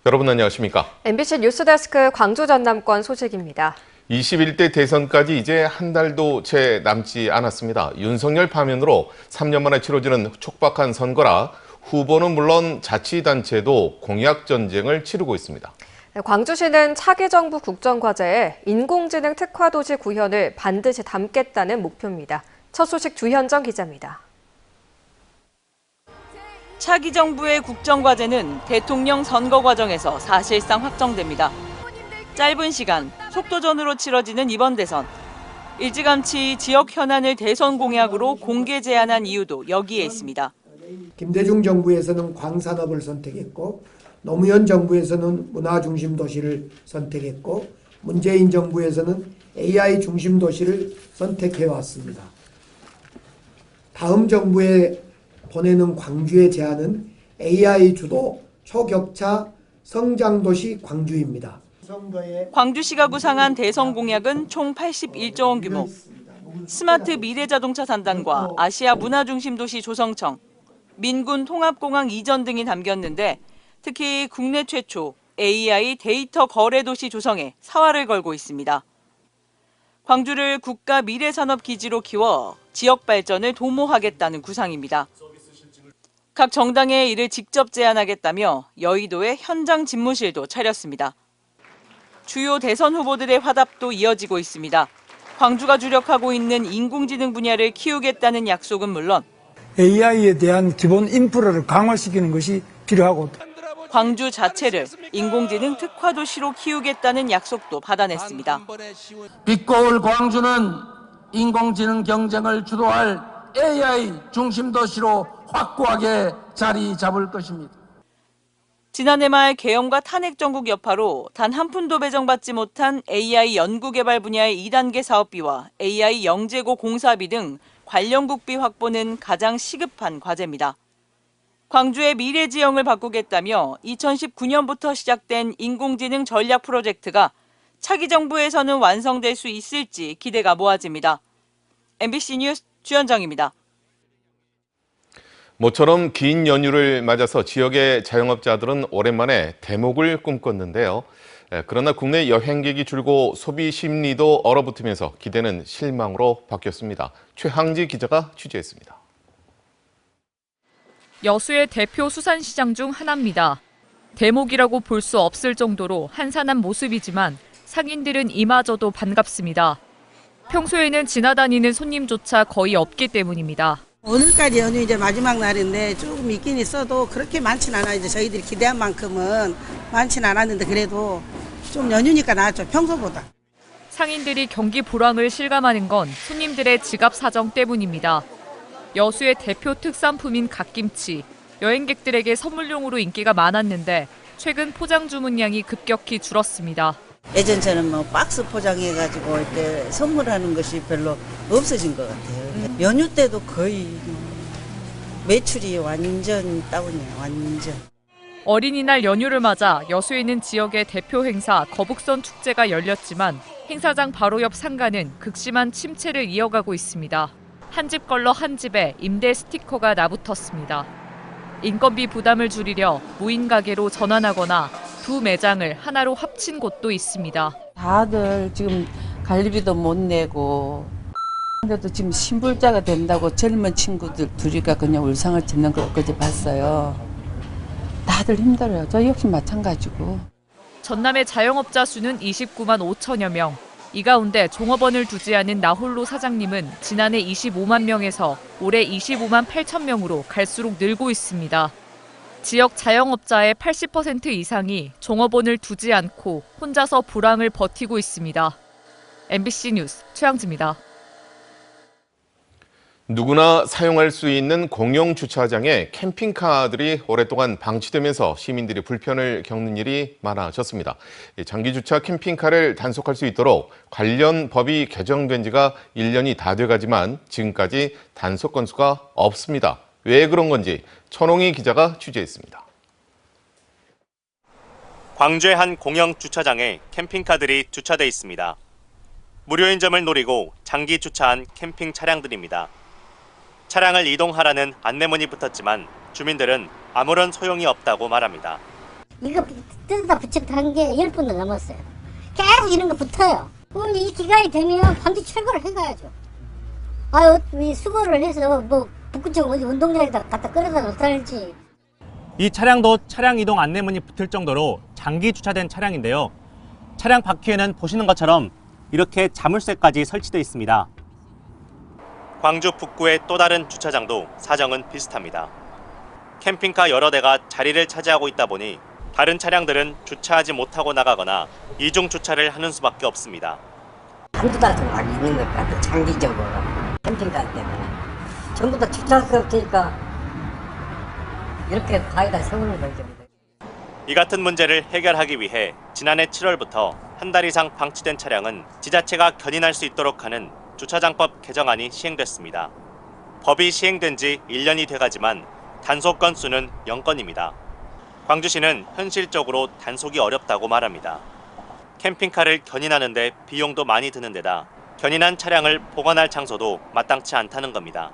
여러분 안녕하십니까? MBC 뉴스데스크 광주 전남권 소식입니다. 21대 대선까지 이제 한 달도 채 남지 않았습니다. 윤석열 파면으로 3년 만에 치러지는 촉박한 선거라 후보는 물론 자치단체도 공약 전쟁을 치르고 있습니다. 광주시는 차기 정부 국정과제에 인공지능 특화도시 구현을 반드시 담겠다는 목표입니다. 첫 소식 주현정 기자입니다. 차기 정부의 국정과제는 대통령 선거 과정에서 사실상 확정됩니다. 짧은 시간, 속도전으로 치러지는 이번 대선. 일찌감치 지역 현안을 대선 공약으로 공개 제안한 이유도 여기에 있습니다. 김대중 정부에서는 광산업을 선택했고 노무현 정부에서는 문화 중심 도시를 선택했고 문재인 정부에서는 AI 중심 도시를 선택해왔습니다. 다음 정부에 보내는 광주의 제안은 AI 주도 초격차 성장도시 광주입니다. 광주시가 구상한 대선 공약은 총 81조 원 규모. 스마트 미래자동차 산단과 아시아 문화중심도시 조성청, 민군 통합공항 이전 등이 담겼는데 특히 국내 최초 AI 데이터 거래도시 조성에 사활을 걸고 있습니다. 광주를 국가 미래산업기지로 키워 지역 발전을 도모하겠다는 구상입니다. 각 정당에 이를 직접 제안하겠다며 여의도에 현장 집무실도 차렸습니다. 주요 대선 후보들의 화답도 이어지고 있습니다. 광주가 주력하고 있는 인공지능 분야를 키우겠다는 약속은 물론 AI에 대한 기본 인프라를 강화시키는 것이 필요하고 광주 자체를 인공지능 특화도시로 키우겠다는 약속도 받아냈습니다. 빛고울 광주는 인공지능 경쟁을 주도할 AI 중심 도시로 확고하게 자리 잡을 것입니다. 지난해 말 계엄과 탄핵 정국 여파로 단 한 푼도 배정받지 못한 AI 연구개발 분야의 2단계 사업비와 AI 영재고 공사비 등 관련 국비 확보는 가장 시급한 과제입니다. 광주의 미래 지형을 바꾸겠다며 2019년부터 시작된 인공지능 전략 프로젝트가 차기 정부에서는 완성될 수 있을지 기대가 모아집니다. MBC 뉴스 주현정입니다. 모처럼 긴 연휴를 맞아서 지역의 자영업자들은 오랜만에 대목을 꿈꿨는데요. 그러나 국내 여행객이 줄고 소비 심리도 얼어붙으면서 기대는 실망으로 바뀌었습니다. 최항지 기자가 취재했습니다. 여수의 대표 수산시장 중 하나입니다. 대목이라고 볼 수 없을 정도로 한산한 모습이지만 상인들은 이마저도 반갑습니다. 평소에는 지나다니는 손님조차 거의 없기 때문입니다. 오늘까지 연휴 이제 마지막 날인데 조금 있긴 있어도 그렇게 많진 않아요. 이제 저희들이 기대한 만큼은 많진 않았는데 그래도 좀 연휴니까 나았죠. 평소보다. 상인들이 경기 불황을 실감하는 건 손님들의 지갑 사정 때문입니다. 여수의 대표 특산품인 갓김치, 여행객들에게 선물용으로 인기가 많았는데 최근 포장 주문량이 급격히 줄었습니다. 예전처럼 뭐 박스 포장해가지고 이렇게 선물하는 것이 별로 없어진 것 같아요. 연휴 때도 거의 매출이 완전 다운이에요. 완전. 어린이날 연휴를 맞아 여수에 있는 지역의 대표 행사 거북선 축제가 열렸지만 행사장 바로 옆 상가는 극심한 침체를 이어가고 있습니다. 한 집 걸러 한 집에 임대 스티커가 나붙었습니다. 인건비 부담을 줄이려 무인 가게로 전환하거나 두 매장을 하나로 합친 곳도 있습니다. 다들 지금 관리비도 못 내고 그래도 지금 신불자가 된다고 젊은 친구들 둘이가 그냥 울상을 짓는 걸 엊그제 봤어요. 다들 힘들어요. 저 역시 마찬가지고. 전남의 자영업자 수는 29만 5천여 명. 이 가운데 종업원을 두지 않은 나홀로 사장님은 지난해 25만 명에서 올해 25만 8천 명으로 갈수록 늘고 있습니다. 지역 자영업자의 80% 이상이 종업원을 두지 않고 혼자서 불황을 버티고 있습니다. MBC 뉴스 최양지입니다. 누구나 사용할 수 있는 공영 주차장에 캠핑카들이 오랫동안 방치되면서 시민들이 불편을 겪는 일이 많아졌습니다. 장기주차 캠핑카를 단속할 수 있도록 관련 법이 개정된 지가 1년이 다 돼가지만 지금까지 단속 건수가 없습니다. 왜 그런 건지 천홍희 기자가 취재했습니다. 광주의 한 공영 주차장에 캠핑카들이 주차돼 있습니다. 무료인 점을 노리고 장기 주차한 캠핑 차량들입니다. 차량을 이동하라는 안내문이 붙었지만 주민들은 아무런 소용이 없다고 말합니다. 이거 뜯어다 붙였다 한 게 10번도 넘었어요. 계속 이런 거 붙어요. 그럼 이 기간이 되면 반드시 철거를 해가야죠. 아유, 이 수거를 해서 뭐 북구청 어디 운동장에다 갖다 끌어다 놓다는지. 이 차량도 차량 이동 안내문이 붙을 정도로 장기 주차된 차량인데요. 차량 바퀴에는 보시는 것처럼 이렇게 자물쇠까지 설치되어 있습니다. 광주 북구의 또 다른 주차장도 사정은 비슷합니다. 캠핑카 여러 대가 자리를 차지하고 있다 보니 다른 차량들은 주차하지 못하고 나가거나 이중 주차를 하는 수밖에 없습니다. 한두 달 동안 있는 것 같아, 장기적으로. 캠핑카 때문에. 전부 다 주차할 수 없으니까 이렇게 가에다 세우는 거죠. 이 같은 문제를 해결하기 위해 지난해 7월부터 한 달 이상 방치된 차량은 지자체가 견인할 수 있도록 하는 주차장법 개정안이 시행됐습니다. 법이 시행된 지 1년이 돼가지만 단속 건수는 0건입니다. 광주시는 현실적으로 단속이 어렵다고 말합니다. 캠핑카를 견인하는 데 비용도 많이 드는 데다 견인한 차량을 보관할 장소도 마땅치 않다는 겁니다.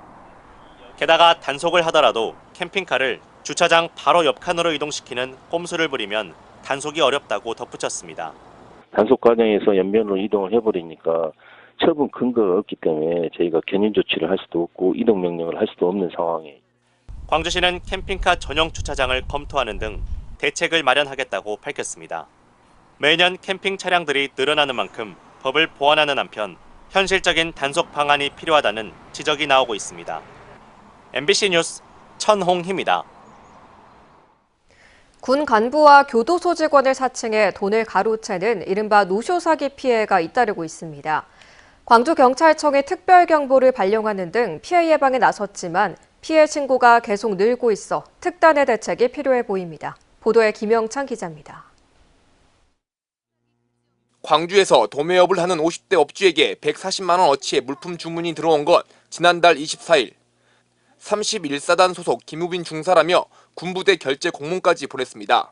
게다가 단속을 하더라도 캠핑카를 주차장 바로 옆 칸으로 이동시키는 꼼수를 부리면 단속이 어렵다고 덧붙였습니다. 단속 과정에서 옆면으로 이동을 해버리니까 처분 근거가 없기 때문에 저희가 견인 조치를 할 수도 없고 이동 명령을 할 수도 없는 상황이에요. 광주시는 캠핑카 전용 주차장을 검토하는 등 대책을 마련하겠다고 밝혔습니다. 매년 캠핑 차량들이 늘어나는 만큼 법을 보완하는 한편 현실적인 단속 방안이 필요하다는 지적이 나오고 있습니다. MBC 뉴스 천홍희입니다. 군 간부와 교도소 직원을 사칭해 돈을 가로채는 이른바 노쇼 사기 피해가 잇따르고 있습니다. 광주경찰청이 특별경보를 발령하는 등 피해 예방에 나섰지만 피해 신고가 계속 늘고 있어 특단의 대책이 필요해 보입니다. 보도에 김영찬 기자입니다. 광주에서 도매업을 하는 50대 업주에게 140만 원어치의 물품 주문이 들어온 건 지난달 24일. 31사단 소속 김우빈 중사라며 군부대 결제 공문까지 보냈습니다.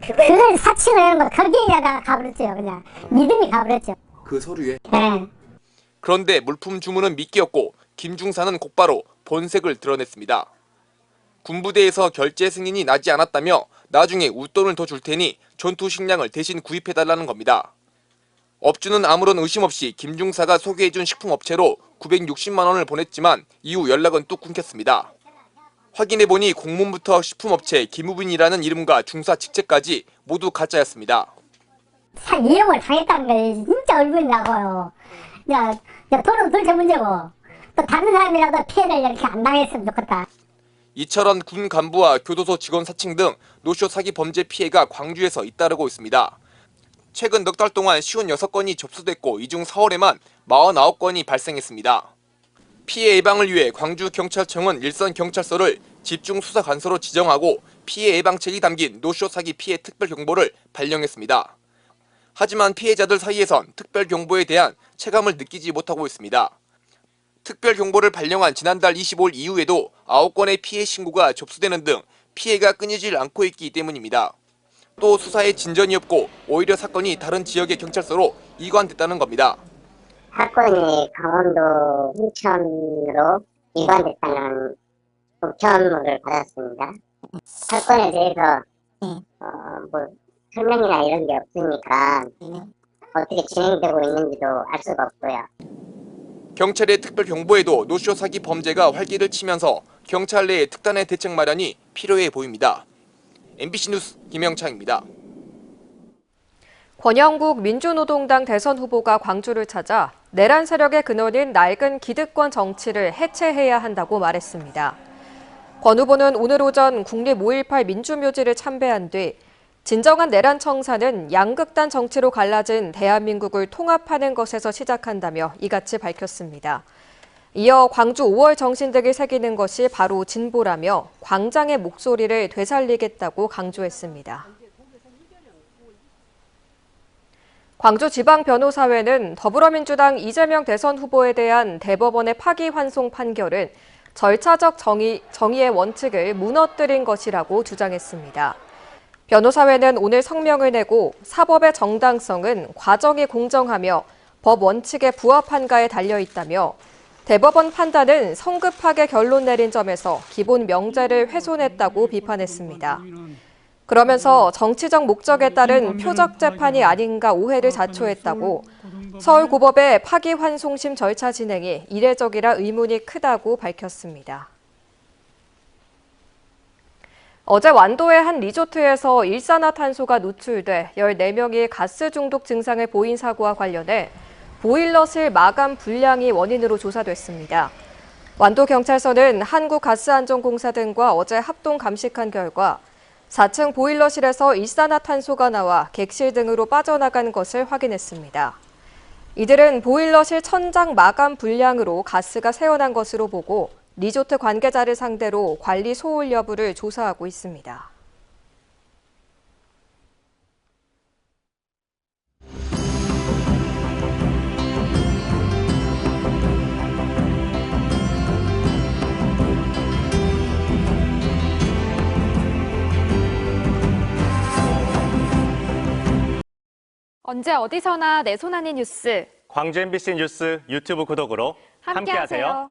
그걸 사칭을 하는 거 거기에 가버렸죠. 그냥 믿음이 가버렸죠. 그 서류에? 네. 그런데 물품 주문은 미끼였고 김 중사는 곧바로 본색을 드러냈습니다. 군부대에서 결제 승인이 나지 않았다며 나중에 웃돈을 더 줄 테니 전투 식량을 대신 구입해달라는 겁니다. 업주는 아무런 의심 없이 김 중사가 소개해준 식품업체로 960만 원을 보냈지만 이후 연락은 뚝 끊겼습니다. 확인해보니 공문부터 식품업체 김우빈이라는 이름과 중사 직책까지 모두 가짜였습니다. 이용을 당했다는 게 진짜 얼굴이 나고요. 돈은 둘째 문제고 또 다른 사람이라도 피해를 이렇게 안 당했으면 좋겠다. 이철원 군 간부와 교도소 직원 사칭 등 노쇼 사기 범죄 피해가 광주에서 잇따르고 있습니다. 최근 넉 달 동안 56건이 접수됐고 이 중 4월에만 49건이 발생했습니다. 피해 예방을 위해 광주경찰청은 일선경찰서를 집중수사관서로 지정하고 피해 예방책이 담긴 노쇼 사기 피해 특별경보를 발령했습니다. 하지만 피해자들 사이에선 특별경보에 대한 체감을 느끼지 못하고 있습니다. 특별경보를 발령한 지난달 25일 이후에도 9건의 피해 신고가 접수되는 등 피해가 끊이질 않고 있기 때문입니다. 또 수사에 진전이 없고 오히려 사건이 다른 지역의 경찰서로 이관됐다는 겁니다. 사건이 강원도 인천으로 이관됐다는 국천물을 받았습니다. 사건에 대해서 설명이나 이런 게 없으니까 어떻게 진행되고 있는지도 알 수가 없고요. 경찰의 특별경보에도 노쇼 사기 범죄가 활기를 치면서 경찰 내의 특단의 대책 마련이 필요해 보입니다. MBC 뉴스 김영창입니다. 권영국 민주노동당 대선 후보가 광주를 찾아 내란 세력의 근원인 낡은 기득권 정치를 해체해야 한다고 말했습니다. 권 후보는 오늘 오전 국립 5.18 민주묘지를 참배한 뒤 진정한 내란 청사는 양극단 정치로 갈라진 대한민국을 통합하는 것에서 시작한다며 이같이 밝혔습니다. 이어 광주 5월 정신들이 새기는 것이 바로 진보라며 광장의 목소리를 되살리겠다고 강조했습니다. 광주지방변호사회는 더불어민주당 이재명 대선 후보에 대한 대법원의 파기환송 판결은 절차적 정의의 원칙을 무너뜨린 것이라고 주장했습니다. 변호사회는 오늘 성명을 내고 사법의 정당성은 과정이 공정하며 법 원칙에 부합한가에 달려있다며 대법원 판단은 성급하게 결론 내린 점에서 기본 명제를 훼손했다고 비판했습니다. 그러면서 정치적 목적에 따른 표적 재판이 아닌가 오해를 자초했다고 서울고법의 파기환송심 절차 진행이 이례적이라 의문이 크다고 밝혔습니다. 어제 완도의 한 리조트에서 일산화탄소가 노출돼 14명이 가스 중독 증상을 보인 사고와 관련해 보일러실 마감 불량이 원인으로 조사됐습니다. 완도경찰서는 한국가스안전공사 등과 어제 합동 감식한 결과 4층 보일러실에서 일산화탄소가 나와 객실 등으로 빠져나간 것을 확인했습니다. 이들은 보일러실 천장 마감 불량으로 가스가 새어난 것으로 보고 리조트 관계자를 상대로 관리 소홀 여부를 조사하고 있습니다. 언제 어디서나 내 손 안의 뉴스. 광주 MBC 뉴스 유튜브 구독으로 함께하세요.